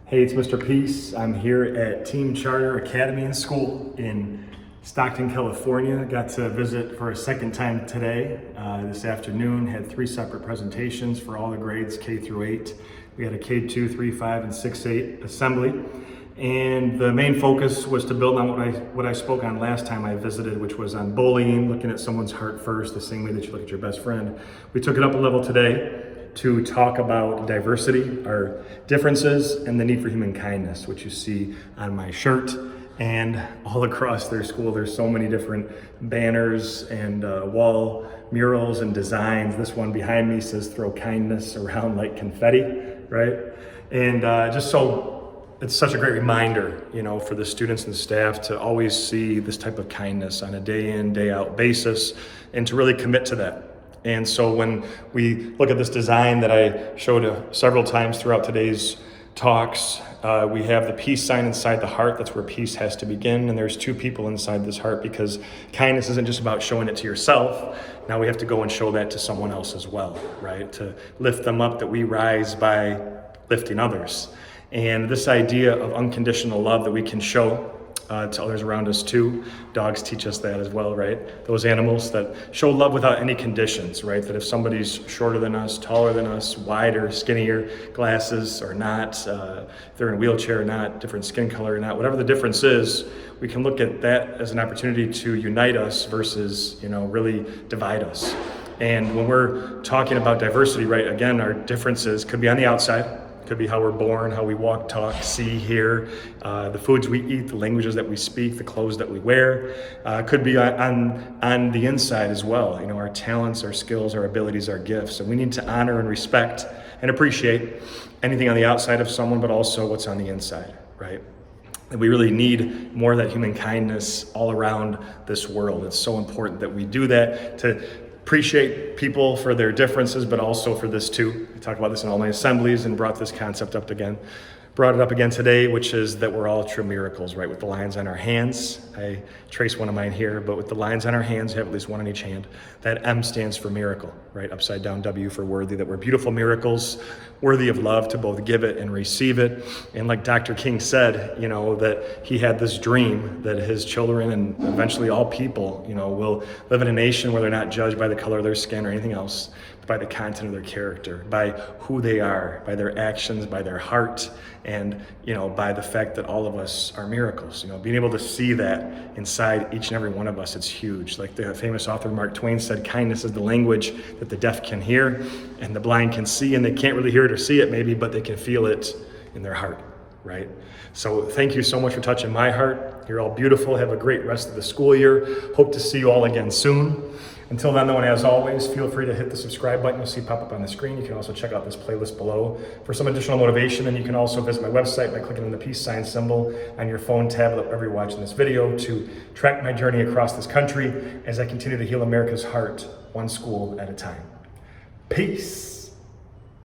Hey, it's Mr. Peace. I'm here at Team Charter Academy and School in Stockton, California. Got to visit for a second time today. This afternoon, had 3 separate presentations for all the grades K through 8. We had a K2, 3, 5, and 6, 8 assembly. And the main focus was to build on what I spoke on last time I visited, which was on bullying, looking at someone's heart first, the same way that you look at your best friend. We took it up a level today to talk about diversity, our differences, and the need for human kindness, which you see on my shirt and all across their school. There's so many different banners and wall murals and designs. This one behind me says "Throw kindness around like confetti," right? And it's such a great reminder, for the students and the staff to always see this type of kindness on a day in, day out basis, and to really commit to that. And so when we look at this design that I showed several times throughout today's talks, we have the peace sign inside the heart. That's where peace has to begin. And there's 2 people inside this heart, because kindness isn't just about showing it to yourself. Now we have to go and show that to someone else as well, right? To lift them up, that we rise by lifting others. And this idea of unconditional love that we can show to others around us too. Dogs teach us that as well, right? Those animals that show love without any conditions, right? That if somebody's shorter than us, taller than us, wider, skinnier, glasses or not, if they're in a wheelchair or not, different skin color or not, whatever the difference is, we can look at that as an opportunity to unite us versus, really divide us. And when we're talking about diversity, right, again, our differences could be on the outside. Could be how we're born, how we walk, talk, see, hear, the foods we eat, the languages that we speak, the clothes that we wear. Could be on the inside as well. Our talents, our skills, our abilities, our gifts. And we need to honor and respect and appreciate anything on the outside of someone, but also what's on the inside, right? And we really need more of that human kindness all around this world. It's so important that we do that, to appreciate people for their differences, but also for this too. I talk about this in all my assemblies and brought it up again today, which is that we're all true miracles, right? With the lines on our hands. I trace one of mine here, but with the lines on our hands, you have at least one on each hand. That M stands for miracle, right? Upside down W for worthy, that we're beautiful miracles, worthy of love, to both give it and receive it. And like Dr. King said, that he had this dream that his children and eventually all people, will live in a nation where they're not judged by the color of their skin or anything else, but by the content of their character, by who they are, by their actions, by their heart, and by the fact that all of us are miracles. Being able to see that inside each and every one of us, it's huge. Like the famous author Mark Twain said, kindness is the language that the deaf can hear and the blind can see, and they can't really hear it or see it maybe, but they can feel it in their heart, right? So thank you so much for touching my heart. You're all beautiful. Have a great rest of the school year. Hope to see you all again soon. Until then, though, and as always, feel free to hit the subscribe button you'll see pop up on the screen. You can also check out this playlist below for some additional motivation, and you can also visit my website by clicking on the peace sign symbol on your phone, tablet, wherever you're watching this video, to track my journey across this country as I continue to heal America's heart, one school at a time. Peace.